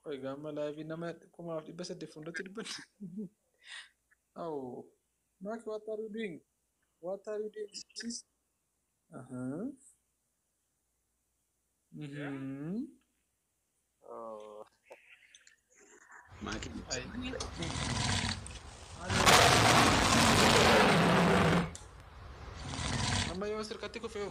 Koi gamma live nama kuma dibba saddeet fuulduratti dibban. Oh, Mark, what are you doing? What are you doing, sis? Uh-huh. Mm-hmm. Oh. Maki. Ay. Amma yoo sirkatti kufee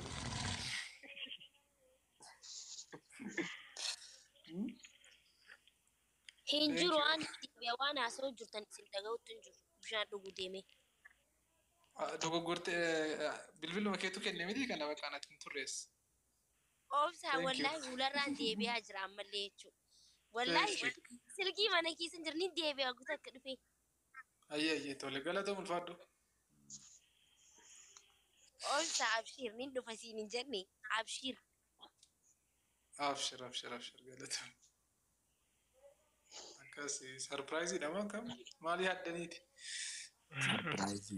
Hinjiru waan deebi'aa waan haasa'u jirtan isin dhaga'utti hin jiru. Bishaan dhuguu deemee. dogoggorte bilbiluma keetu kenne miti kana bakka anatti hin turrees. Oobsaa wallaahi ularraan deebi'aa jira ammallee jechuudha. Wallaahi silkii mana keessa hin jirni deebi'aa guutuu akka dhufe. Ayyee tole galata mulfaadhu. Oobsaa abshiir nin dhufa siin hin jenne abshiir. Abshir galata. Akkasi sarpiraayizii dhama kam maali haddaniiti? Surprise.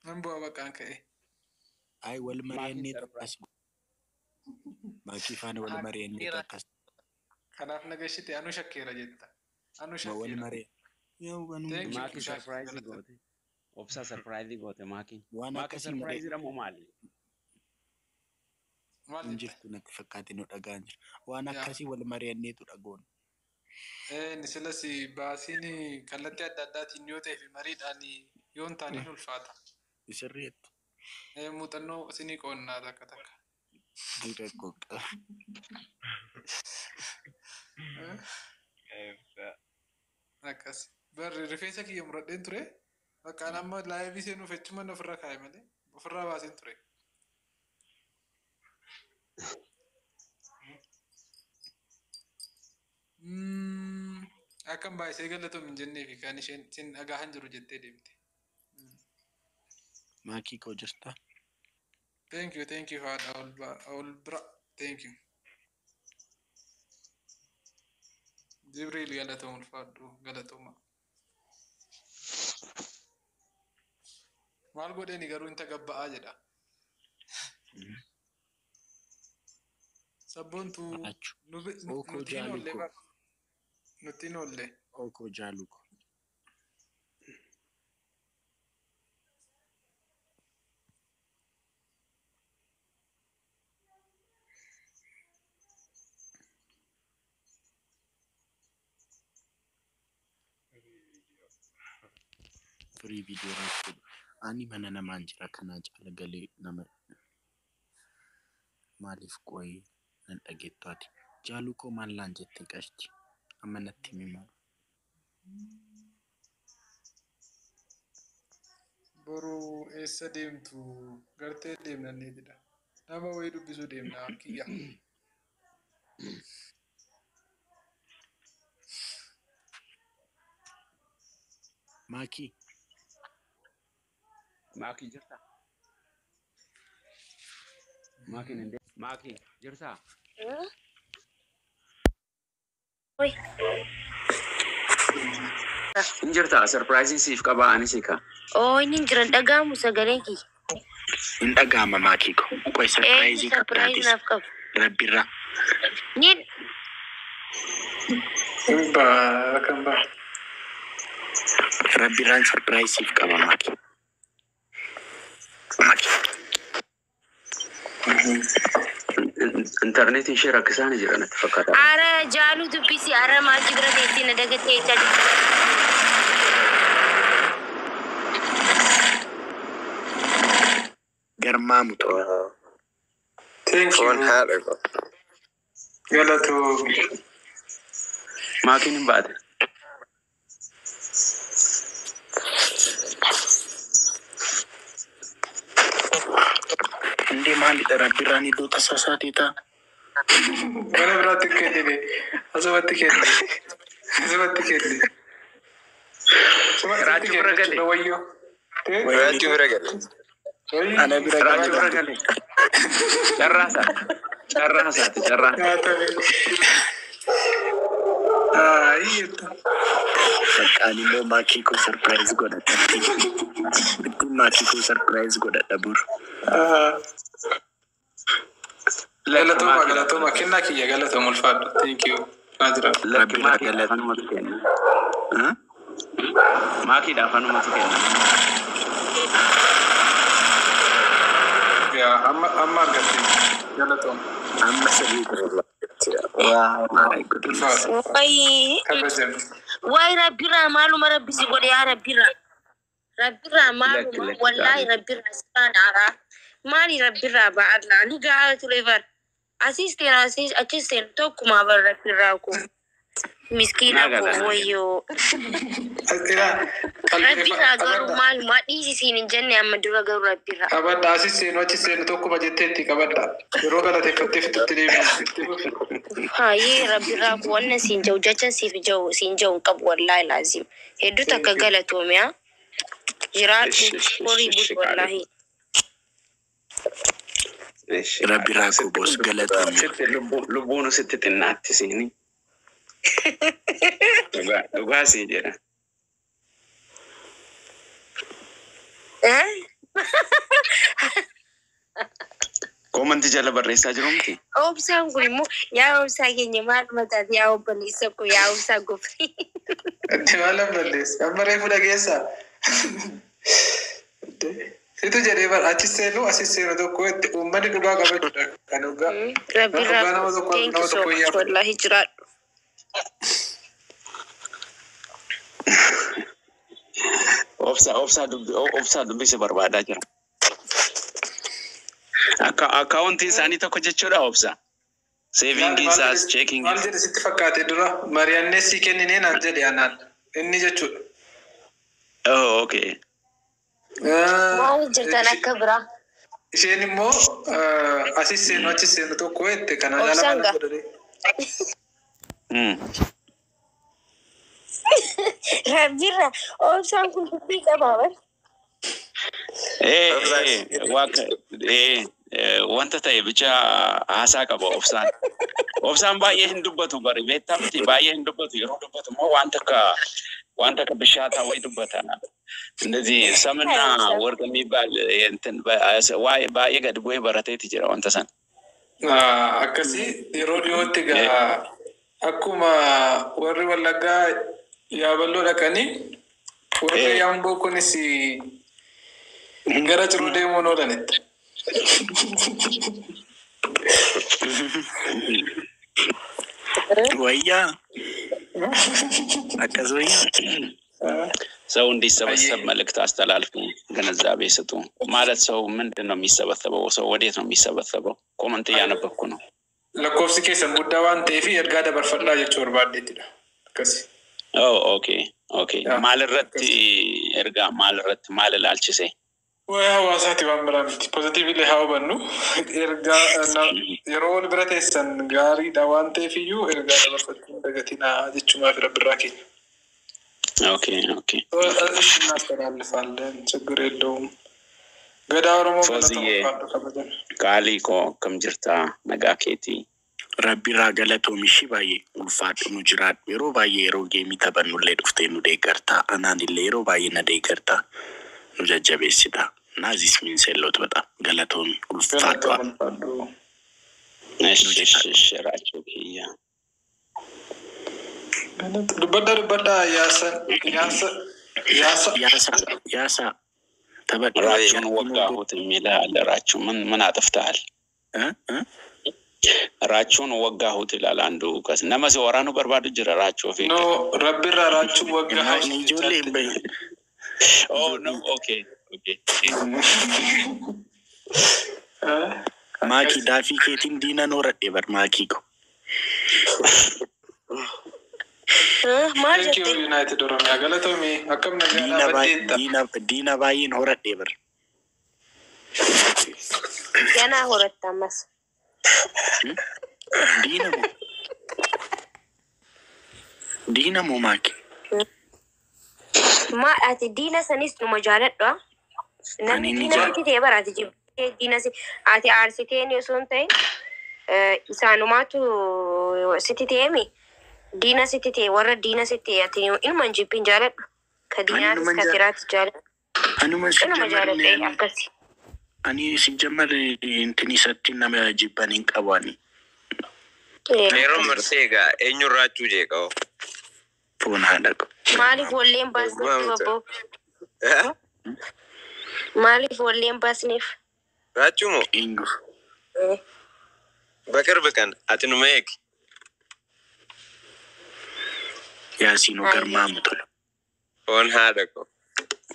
Nan bu'aa baqqaan ka'e. Ay wal mari'annee takkas. Maki faana wal mari'annee takkas. Kanaaf nagashite anu shakkeera jetta. Anu shakkeera. Wal mari'annee. Yoo banuu. Maki surprise goote. Obsa surprise goote Maki. Waan Maki akkasii surprise ramu maali? Maali? Injirtu natti fakkaate nu dhagaan jira. Waan akkasii wal mari'anneetu dhagoon. Ni silas baasiin kallattii adda addaatiin yoo ta'e fi mariidhaan yoo hin taane ulfaata. Isirreetti. Muuxannoo isinii qoonnaa takka. Dhiira qoqqaa. Akkas. Barri rifeensa kiyya muradheen ture. Bakkaan amma laayivii seenuuf jechuma ofirra kaa'e malee ofirraa baaseen ture. Akkam baay'isee galatoom hin jennee fi kan isheen sin dhagahan jiru jettee deemte. Maki koo jirta. Thank you haadha ol bira. Thank you. Jibriil galatoom ulfaadhu galatooma. Maal godheeni garuu hin tagabba'aa jedha. Sabboontu nuti nolle. Oko jaaluko. Free video rakkoo. Ani mana namaan jira kanaa caala galee nama maaliif qoyi nan dhageettooti. Jaalukoo maallaan jettee qashti. Amma natti himaa. Boruu eessa deemtu gartee deemnannee jedha. Nama wayii dubbisuu deemna kiyya. Maki. Maki jirta. Maki nende. Maki jirta. Oi. Injirta surprise siif qaba ani sika. Oh inni jiran dhagaamu sagaleen kiyya. Hin dhagaama Maki ko. Qoy surprise Surprise naaf qabu. Rabbirra. Nin Kamba. Rabbirraan surprise siif qaba Maki. Internet ishee rakkisaanii jira natti fakkaata. ara jaalu dubbisi ara Maki bira teessee na dagatee jechaa jirti. Garmaamu ta'u. Thank you. Galatoo. Makiin hin baate. Indi maalidha Rabbirraan iddoo tasaasaatii ta'a. Mana biraatti kennine. Asumatti kenne. Raajii bira galee. Wayyoo. Raajii bira galee. Ana bira Raajii bira galee. Carraasaati. Bakkaan immoo Maki ko surprise godhadha. Ittiin Maki ko surprise godhadha buru. galatoma kenna kiyya galatoma ulfaadhu. Thank you. Najira. Rabbi galatoma kenna. Maaki daafanuma kenna. Ya amma argatte galatoma. Amma sabii kurla. Wai Rabbira maluma Rabbi si gode ya Rabbira. Rabbira maluma wallahi Rabbira subhanahu mali Rabbira ba Allah ni ga tulevar assistant to kuma bar Rabbira ko miskina ko wayo Rabbira garu maluma disi sinin janna amma dura garu Rabbira kabadda assistant to kuma jettetti kabadda ro gala te fatte fitte ha ye Rabbira ko wannan sin jawjacan sin jaw qab wallahi lazim heddu takka galato miya jirati kori bud wallahi Rabbi rako bos galatoma. Lubbuun sitti xinnaatti siini. Dhugaa sii jedha. Komanti jala barreessaa jiru miti. Obsaan kun immoo yaa obsaa keenya maal mataati yaa obboleessa koo yaa obsaa gofri. Ati maal balleessa? Amma reefu dhageessaa? Itu jadi achi senu tokko itti uummanni dhugaa qabatudha. Kan dhugaa. Rabbira thank you so much wallahi jiraadhu. Obsa dubbise barbaadaa jira. Akkaawuntii isaanii tokko jechuudha obsa. Savingii isaas checking. Maal jedhe sitti fakkaate dura Mariyaannee sii kenninee naan jedhe anaan inni jechuudha. Oh okay. Maal jirtan akka biraa? Isheen immoo achi seenu tokko itti kana jala mana godhee. Rabbira obsaan kun dubbii qabaa bar. Wanta ta'e bicha haasaa qaba obsaan. Obsaan baay'ee hin dubbatu bari beektaa miti baay'ee hin dubbatu yeroo dubbatu immoo wanta akka bishaataa wayii dubbata. እንደዚህ ሰምና ወርቅ የሚባል እንትን ባየ ገድቦ በረቴት ይጅራ ወንተ ሰን አከሲ የሮዲዮት ጋ አኩማ ወሪ ወለጋ ያበሎ ለከኒ ወሪ ያምቦ ኩንሲ ገራ ጭሩ ደሞ ነው ለነት ወያ አከዞያ ሰው እንዲሰበሰብ መልእክት አስተላልፉ ግንዛቤ ስጡ ማለት ሰው ምንድነው የሚሰበሰበው ሰው ወዴት ነው የሚሰበሰበው ኮሜንት ያነበብኩ ነው ለኮፍሲ ከሰን ጉዳዋን ቴፊ እርጋ ደበርፈላ የቹ ወርባዴት ይላል ከሲ ኦኬ ማልረት እርጋ ማልረት ማልላልችሴ ወይ ሐዋሳት ይባምራምቲ ፖዚቲቭሊ ሃውበኑ እርጋ የሮል ብረቴሰን ጋሪ ዳዋን ቴፊዩ እርጋ ደበርፈት እንደገቲና አጅቹ ማፍረ ብራኪ ኦኬ እሺ እናስተላልፋለን ችግር የለውም ገዳ ኦሮሞ ካሊኮ ከምጅርታ ነጋኬቲ ረቢራ ገለቶሚሺ ባዬ ኡልፋጥኑ ጅራድ የሮ ባዬ የሮ ጌሚ ተበኑሌ ዱፍቴኑ ደገርታ አናኒሌ የሮ ባዬ ነደገርታ ኑጀጀቤሲታ ናዚስ ሚንሴሎት በጣም ገለቶሚ ኡልፋጧ እሺ ራቸው ኪያ dubbada ያሳ ራቸውን ወጋሁት የሚል አለ ራቸው ምን አጥፍታል ራቸውን ወጋሁት ይላል አንዱ ከስ ነመሰ ወራኑ በርባዱ ጅራ ራቸው ፊት ኖ ረቢራ ራቸው ወጋሁት ጆሌ በይ ኖ ኦኬ ማኪ ዳፊ ኬቲን ዲና ኖረዴ በር ማኪኮ Thank you United Oromia galatomi akkam nagaa baddeetta diina baay'een horadhe bar yana horattamas diina mo maaki ma ati diina sanis nu majaladha nani diina kite barati diina si ati arsiteni suntai isanumatu sititemi Dina City, warra Dina City, ati ilman jibbin jaaladhu. Ka Dinaas ka tiraati jaaladhu. Anuma jaaladhu akkasi. Ani sijammar intini sattin nama jibbanin qabani. Yeroo marseegaa eenyurraa jeeqaa? Foon haadha. Maaliif walleen baasneef babbo? Maaliif walleen baasneef? Raachumoo? Eenyu? Bakar kan ati numa eegi. Yaasiinoo garmaamu tola. Foon haadha ko.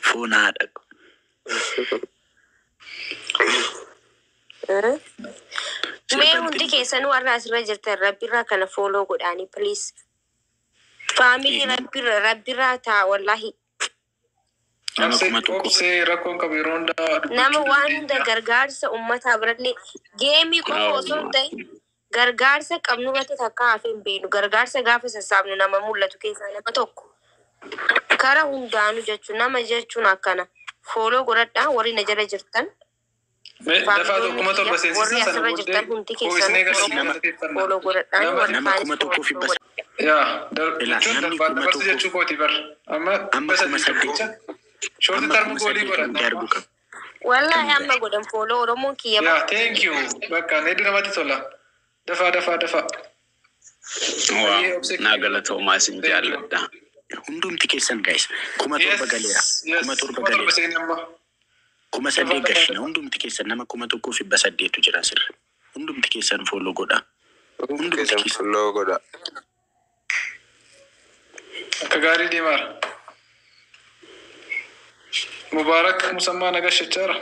Foon haadha ko. Mee hundi keessan warra asirra jirtan rabbirraa kana fooloo godhaanii please. Faamilii rabbirraa taa wallahi. Nama waan hunda gargaarsa uummataa birallee geemii qofa osoo hin ta'in gargaarsa qabnu irratti takka hafe hin beenu. Gargaarsa gaafa sassaabnu nama mul'atu keessaa nama tokko. Kara hundaanu jechuun nama jechuun akkana. Fooloo godhadhaa warri na jala jirtan. Dafa tokkuma torba seensisa sana booddee fooloo godhadhaa warri nama kuma tokkoo fi bas. Yaa dabarsu jechuu kooti bar. Amma kuma saddeet. Shooti tarmu goolii godhadhaa. Wallahi amma godhan fooloo Oromoon kiyya. Yaa thank you. Bakka needu namatti tola. Dafa. Naa galatoomaa isin jaalladha. Hundumti keessan guys. Kuma torba galeera. Kuma torba galeera. Kuma saddeet gashina. Hundumti keessan nama kuma tokkoo fi saddeetu jira sirra. Hundumti keessan fooloo godha. Hundumti keessan fooloo godha. Akka gaarii deemaara. Mubaarak Musammaa Nagashachara.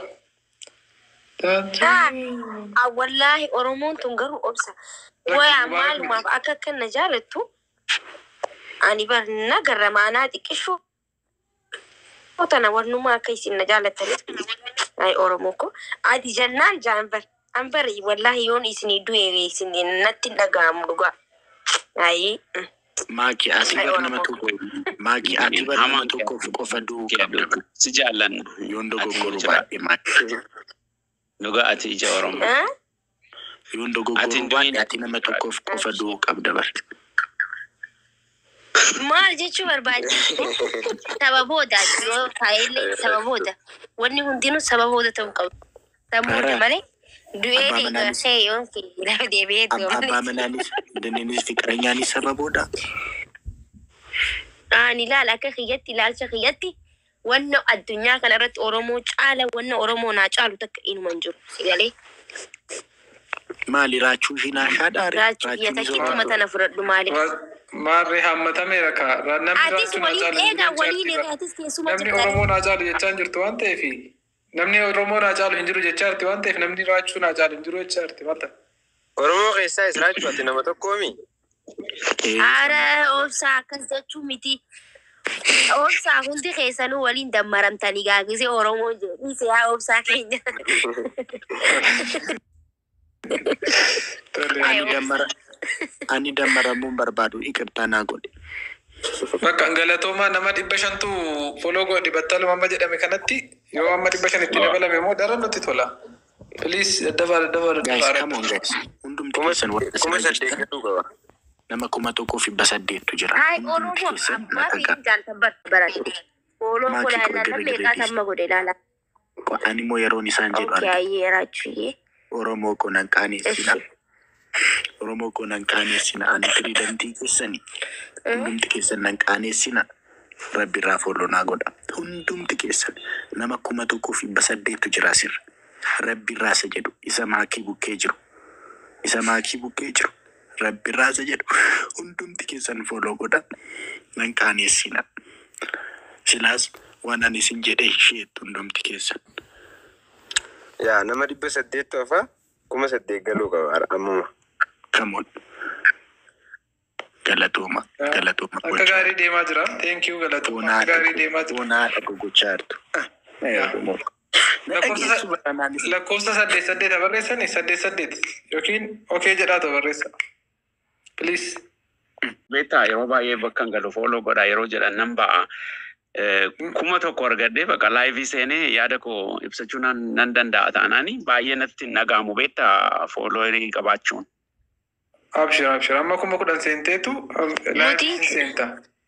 Wallahi Oromoon tun garuu obsa. Waya maalumaaf akka kana jaalattu ani bar nagarramaanaa xiqqishu tana warnumaa akka isin na jaalattanis ay Oromoo ko adi jannaan jaanbar ambari wallahi yoon isin du'e isin natti dhaga'amu dhugaa ay Maaki ati bar nama tokko maaki ati bar nama tokko qofa duu qabda si jaallanna yoon dogoggoruu baay'ee maaki dhugaa ati ija Oromoo yoon dogoggoruu baay'ee ati nama tokko qofa duu qabda bar. Maal jechuu barbaachisa? Sababoota yoo faayillee sababoota. Wanni hundinuu sababoota ta'uu qabu. Sababoota malee du'ee deeggarsa yoo lafa deebi'ee abbaa manaanis dandeettis fiqiranyaanis sababoodha. Ani ilaala akka kiyyatti ilaalcha kiyyatti wanna addunyaa kana irratti Oromoo caala wanna Oromoo naa caalu takka inuma hin jiru. Sigalee. Maali raachuu fi naashaadhaa? Raachuu kiyya takkiitu matana fudhadhu maali? Maarree hammatameera ka namni raachuu naa caalu. Namni Oromoo naa caalu jechaa hin jirtu waan ta'eef namni Oromoo naa caalu hin jiru jechaa jirti waan ta'eef namni raachuu naa caalu hin jiru jechaa jirti wanta. Oromoo keessaa raachuu ati nama tokkoomi? Ara obsaa akkas jechuu miti. Obsaa hundi keessanuu waliin dammaramtanii gaagisee Oromoo jedhise yaa obsaa keenya. Ani dammaramuun barbaadu iqirtaa naa godhe. Bakka galatoomaa nama 500 foloo godhi battaluma amma jedhame kanatti yoo amma 500 itti dabalame moo daran nutti tola. Please dabar. Guys, come on guys. Hundumti keessan kuma saddeet gaduu qaba. Nama kuma tokkoo fi saddeettu jira. Hai Oromoo abbaa fi jaalta barate. Oromoo godhaa meeqaa tamma godhe ilaala. Ani moo yeroon isaan jedhu arga. Ookee raachuu. Oromoo kun hanqaaneessina. Oromoo kun hanqaaneessina. Ani tiriidantii keessanii. Hundumti keessan hanqaaneessina. Rabbi irraa fooloo naa godha. Hundumti keessan nama kuma tokkoo fi saddeettu jira sirra. Rabbi irraa isa jedhu isa maakii bukkee jiru. Rabbi irraa isa jedhu hundumti keessan fooloo godha. Hanqaaneessina. Silaas waan ani isin jedhee isheettu hundumti keessan. Yaa nama 800 hafa kuma 8 galuu qaba ammuma. Come on. Galatooma. Akka gaarii deemaa jira. Thank you galatooma. Akka gaarii deemaa jira. Boonaa gochaa jirtu. Lakkoofsa 8 barreessanii 8 yookiin okee jedhaatu barreessa. Please. Beektaa yeroo baay'ee bakka hin galu fooloo godhaa yeroo jedhan nan ba'a. Kuma tokko argadhee bakka laayivii seenee yaada koo ibsachuu nan danda'a taanaani baay'ee natti nagaamu beektaa fooloorii qabaachuun. Abshir amma kuma 10 seenteetu laayivii seenta.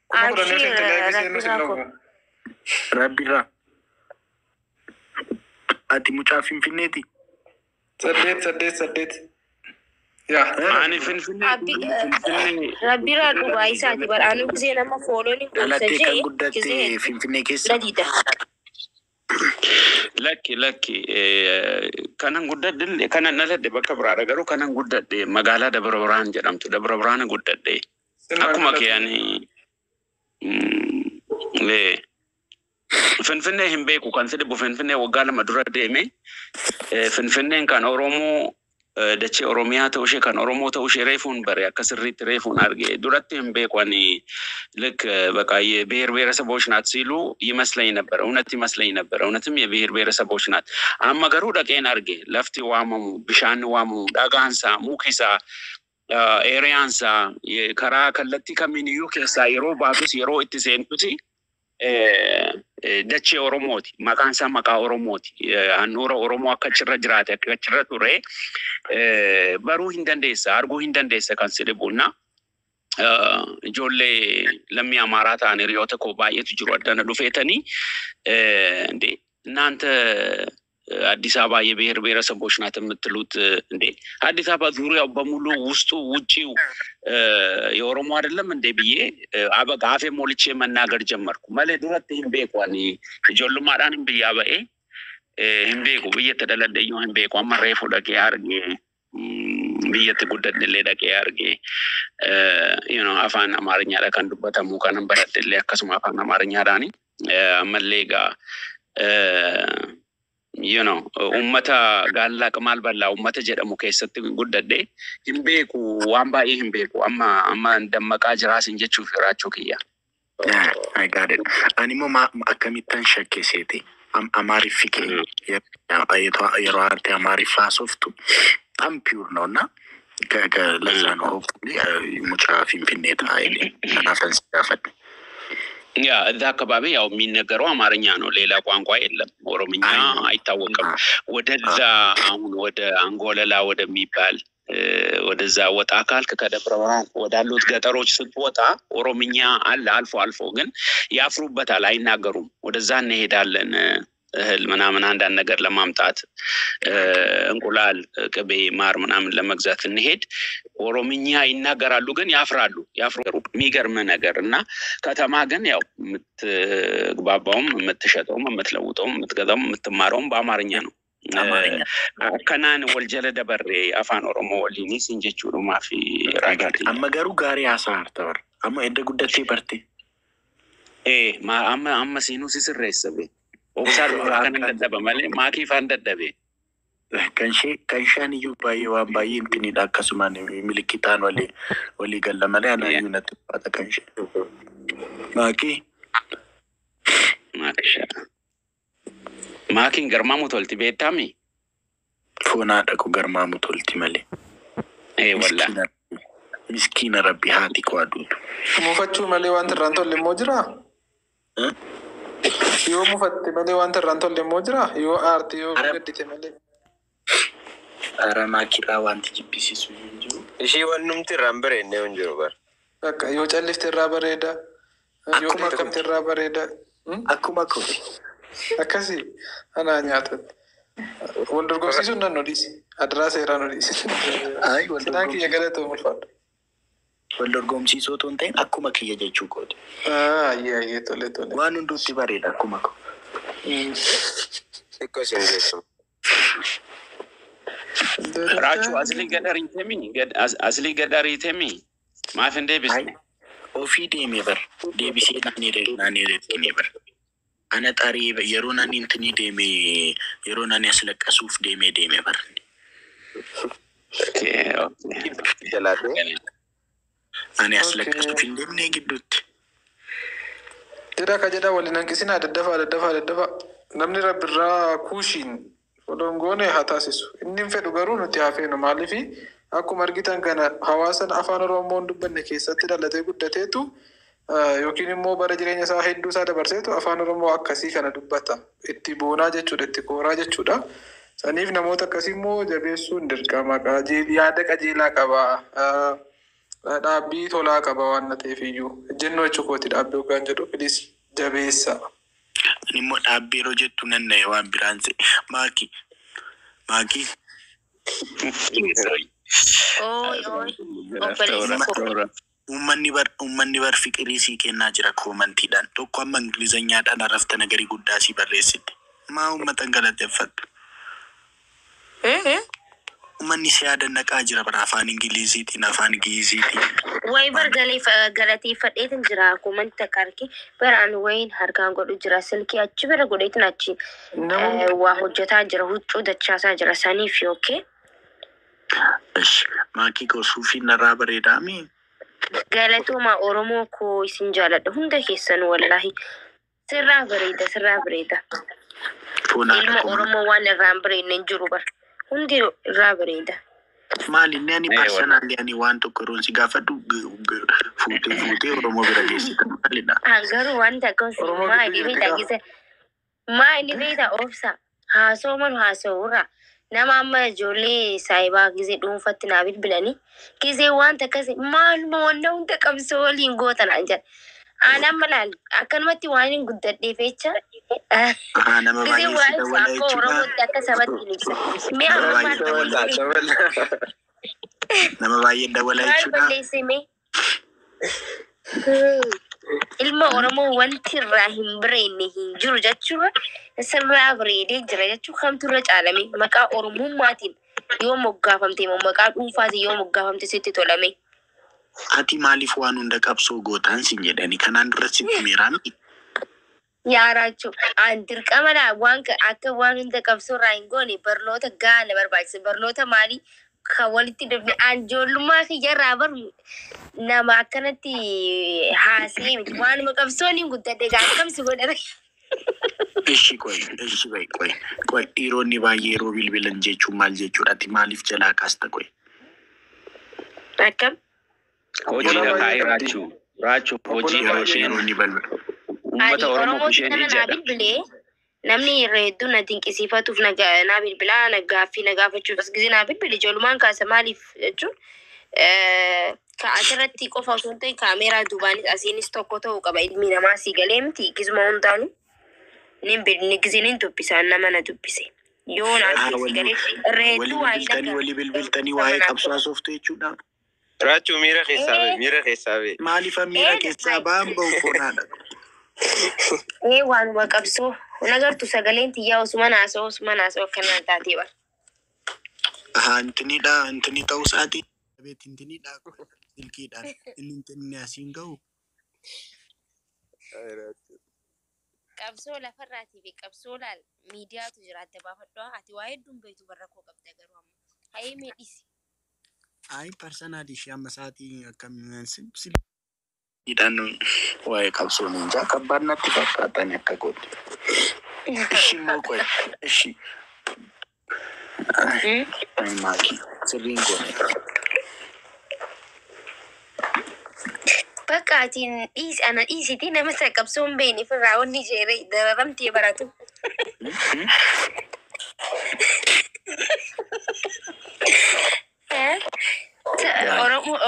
Kuma 10 seente laayivii seenu sin dhabu. Rabbiirraa. ati mucaa Finfinneeti. Saddeet. Yaa. Ani Finfinnee. Rabbi raadhu baay'isaati badhaanuu gisee nama fooloon hin Dhalattee kan guddatte Finfinnee keessa. ladida. Lakki kanan guddadde kanan naladde bakka biraadha garuu kanan guddadde magaalaa Dabra Birhaan jedhamtu Dabra Birhaan guddadde akkuma kiyani Finfinnee hin beeku kan fedhe Finfinnee waggaa lama dura deeme Finfinneen kan Oromoo dachee Oromiyaa ta'uu ishee kan Oromoo ta'uu ishee reefuun bare akka sirriitti reefuun arge duratti hin beeku ani ልክ በቃ የብሔር ብሔረሰቦች ናት ሲሉ ይመስለኝ ነበር እውነትም የብሔር ብሔረሰቦች ናት አመገሩ ደቄን አርጌ ለፍቲ ዋመሙ ብሻን ዋሙ ዳጋንሳ ሙኪሳ ኤሪያንሳ የከራ ከለቲ ከሚኒዩ ከሳ የሮ ባቱስ የሮ ኢትሴንቱሲ ደቼ ኦሮሞቲ ማካንሳ ማካ ኦሮሞቲ አንኡራ ኦሮሞ አከችረ ጅራቴ አከችረ ቱሬ በሩ ሂንደንዴሳ አርጎ ሂንደንዴሳ ካንሲደቡና ijoollee lammii amaaraa ta'an hiriyoota koo baay'eetu jiru addana dhufeetanii እንዴ እናንተ አዲስ አበባ የብሔር ብሔረሰቦች ናት የምትሉት እንዴ አዲስ አበባ ዙሪያው በሙሉ ውስጡ ውጪው የኦሮሞ አይደለም እንዴ ብዬ አበጋ አፌ ሞልቼ መናገር ጀመርኩ ማለ ዱረት ይምቤቋኒ ጆሉማዳንም ብያበኤ ይምቤቁ ብዬ ተደለደዩ ይምቤቁ አመሬፉ ለቀ ያርጌ biyyatti guddadillee dhaqee argee afaan amaariyaadhaan kan dubbatamu kan baradillee akkasuma afaan amaariyaadhaan ammallee ummata gaallaa qamaal bal'aa ummata jedhamu keessatti guddadde hin beeku waan baay'ee hin beeku amma dammaqaa jiraasin jechuuf jiraachuu kiyya. I got it. Ani immoo akkamittan shakkeseeti amaariffi kee yeroo ati amaariffaa softu pure ነውና ለዛ ነው ሙጫ ፊንፊኔ ታይል ተናፈስ ያፈድ ያ እዛ አካባቢ ያው የሚነገረው አማርኛ ነው ሌላ ቋንቋ የለም ኦሮምኛ አይታወቅም ወደዛ አሁን ወደ አንጎለላ ወደሚባል ወደዛ ወጣ ካልክ ከደብረ ብርሃን ወዳሉት ገጠሮች ስትወጣ ኦሮምኛ አለ አልፎ ግን ያፍሩበታል አይናገሩም ወደዛ እንሄዳለን እህል ምናምን አንዳንድ ነገር ለማምጣት እንቁላል ቅቤ ማር ምናምን ለመግዛት እንሄድ ኦሮምኛ ይናገራሉ ግን ያፍራሉ የሚገርም ነገርና ከተማ ግን ያው የምትግባባውም የምትሸጠውም የምትለውጠውም የምትገዛውም የምትማረውም በአማርኛ ነው ከናን ወልጀለ ደበሬ አፋን ኦሮሞ ወሊኒ ሲንጀቹ ነው ማፊ ራጋቲ አመገሩ ጋሪ አሳርተር አማ እንደ ጉደቴ በርቴ አማ ሲኑ ሲስረሰበ ኦብሳር ካን እንደደበ ማለ ማኪ ፋንደደበ ከንሻን ይባይ ዋባይ እንትን ዳከሱማን ሚልኪታን ወሊ ገለመለ ያናዩነት አጠቀንሽ ማኪን ገርማሙ ቶልቲ ቤታሚ ፎና ደቁ ገርማሙ ቶልቲ መለ ወላ ምስኪን ረቢ ሃቲ ቋዱት ሙፈቹ መለ ዋንተ ራንቶ ለሞጅራ Yoo mufatti malee wanta rantolle mojira yoo aarti yoo gaddite malee ara maakira wanti jibbisiisu jiru ishii wannumti rambere ne onjiro bar akka yoo callifte irraa bareeda yoo akkamte irraa bareeda akkuma ko akkasi ana nyaata wal dorgomsiisu nan nodisi adraa seeraa nodisi ay wal dorgomsiisu yagaleto mulfaadha wal dorgomsiisoo ton ta'in akkuma kiyya jechuu kooti ayyee tole waan hunduutti bareeda akkuma ko ikko singeessu rachu asli gadariitemi maaf hin deebisne ofii deemee bar deebisee naannee reetkine bar ana xarii yeroo nani intini deemee yeroo nani aslaqasuuf deemee bar jalaate ani aslaqasuuf hin deemne gidduutti tira kajeda waliin hanqisina daddafa namni rabbirraa kuushiin odongoone hataasisu inni fedhu garuu nuti hafeenu maalifi akkuma argitan kana hawaasan afaan oromoon dubbanne keessatti dhalatee guddateetu yookiin immoo bara jireenya isaa hedduu isaa dabarseetu afaan oromoo akkasii kana dubbata itti boonaa jechuudha itti kooraa jechuudha saniif namoota akkasii immoo jabeessuun dirqama yaada qajeelaa qaba dhaabbii tolaa qaba waan ta'eef iyyuu jennoo jechuukooti dhaabbii ogaan jedhu filis jabeessa Ani immoo dhaabbiiroo jettu nanna'e waan biraanse. Maaki. Uummanni bar fiqirii sii kennaa jira koomantiidhaan. Tokko amma Ingilizanyaadhaan arrafta nagarii guddaa sii barreessite. Maa uummatan galateeffadhu. Uummanni si yaadan naqaa jira bara afaan Ingiliziitiin afaan Giiziitiin. Way bar galateeffadheetin jira koomanti takkaarki baraan wayin harkaan godhu jira silkii achi bira godheetin achi waa hojjetaa jira huccuu dachaasaa jira saniif yookee. Maakii koo suufiin narraa bareedaami. Galatuma Oromoo koo isin jaaladha hunda keessan wallahi sirraa bareeda. Ilma Oromoo waan irraan bareedne hin jiru bar hundi irraa bareeda. Maali inni ani personally ani waan tokko roonsi gaafadhu fuutee Oromoo bira geessita maalidha. Garuu waan takka maali beekta obsa haasawurra. Nama amma ijoollee saayibaa gisee dhuunfatti naa bilbilanii gisee waan takkasii maaluma wanna hunda qabsoo waliin gootan jedha. Aanaan malaal akkanumatti waan hin guddadheef jecha. Nama baay'ee si dawwala jechuudha. Oromootti akka sabatti hin ibsa. Nama baay'ee dawwala jechuudha. Ilma Oromoo wanti irraa hin bareedne hin jiru jechuudha. Sirraa bareedee jira jechuudha. Kamtu irra caalame maqaa Oromummaatiin yoo moggaafamte maqaa dhuunfaatiin yoo moggaafamte sitti tolame. Ati maaliif waan hunda qabsoo gootaan sin jedhani kanaan dura sitti meeraami? Yaaraachuu an dirqamadha waan akka waan hunda qabsoo irraa hin goone barnoota gaana barbaachisa. Barnoota maalii kan walitti dhufne anjoollummaa kiyyarraa baru nama akkanatti haasee miti waanuma qabsoon hin guddadhe gaafamsi godhate. Ishi qoy dhiironni baay'ee yeroo bilbilan jechuun maal jechuudha? Ati maaliif jalaa kaasta qoy? Akkam? Hojii lafaayii raachuu hojii yeroo balbala. Uummata Oromoo isheen jedha. Namni hedduu na dinqisiifatuuf naa bilbilaa gaaffii na gaafachuuf as gisee naa bilbile ijoollumaan kaasa maaliif jechuun asirratti qofa osoo hin ta'in kaameeraa duubaanis asiinis tokko ta'uu qaba ilmi namaa sii galee miti gisuma hundaanu ni gisee ni dubbisaan nama na dubbise yoo naaf sii galee reedduu waayee walii bilbiltanii waa'ee qabsoo sooftu jechuudha. Raachuu miira keessaa bee. Maaliif miira keessaa ba'an ba'u koonaadha? Waanuma qabsoo nagartu sagaleen tiyyaa osuma naasoo akkanaan taatee bara. Intini ta'uu isaati. Intiniidha silkiidhaan inni asiin ga'u. Qabsoo lafarraatii fi qabsoo laal miidiyaatu jira adda baafadhu ati waa hedduun beektu barra koo qabda garuu amma hayee meedhisi. Ayi personally ishee amma isaatii akkamiin hidhaan waa'ee qabsoo ninjaa kabbaan natti fakkaatan akka godhe. Ishi immoo qoy ishi. Maaki sirriin goone. Bakka atiin ana dhiisitii nama isa qabsoo hin beekneef irraa wanni jeeree dararamtee baratu.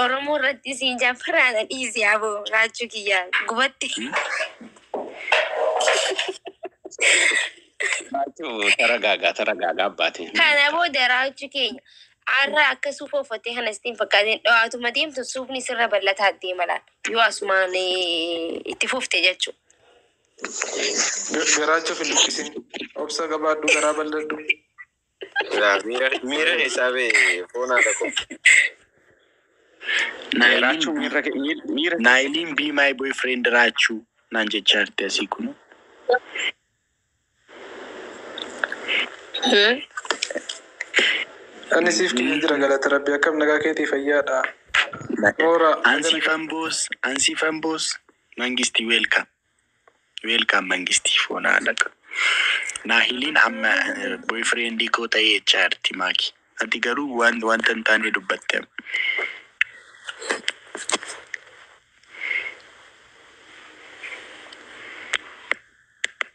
Oromoo irratti siin jaafaraadha dhiisii aboo raachuu kiyyaa gubatti. Taragaagaa abbaate. Kana booda raachuu keenya har'a akka suufa uffattee kana sitiin fakkaateen dhawaatuma deemtu suufni sirra bal'ataa deema laal yoo asumaan itti fufte jechuudha. Garaachuuf hin dubbisin obsa gabaadhu garaa bal'adhu. Miira keessaa bee foonaa tokko. Naayiliin be my boyfriend raachuu naan jechaa jirti asii kun. Ani siif kiyya jira galata rabbi akkam nagaa keetii fayyaadha. Ansiifan boos mangistii welcome mangistii foonaa dhaqa. Naahiliin amma boyfriendii koo ta'ee jechaa jirti maaki. Ati garuu wanta hin taane dubbatte.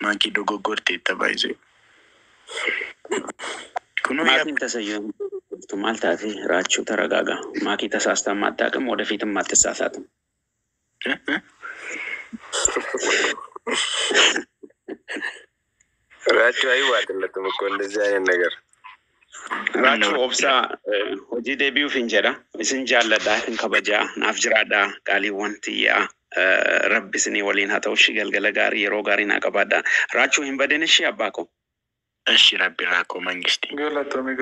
Maaki dogoggortee tabaayisee. Maatiin tasayyuu maal taate raachuu taragaagaa. Maakii tasaastaan maattaaqam wadafiitin maattisaasaatu. Raachuu ayii waadillatu mukkoo እንደዚህ አይነት ነገር raachuu obsaa hojii deebi'uuf hin jedha isin jaalladhaa hin kabajaa naaf jiraadhaa qaaliiwwan tiyyaa rabbi isinii waliin haa ta'u ishii galgala gaarii yeroo gaarii naa qabaadhaa raachuu hin badin ishii abbaa koo እሺ ረቢ ራኮ መንግስቴ galatoomii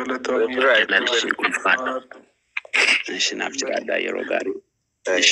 jalalishi ulfaadha ishii naaf jiraadhaa yeroo gaarii እሺ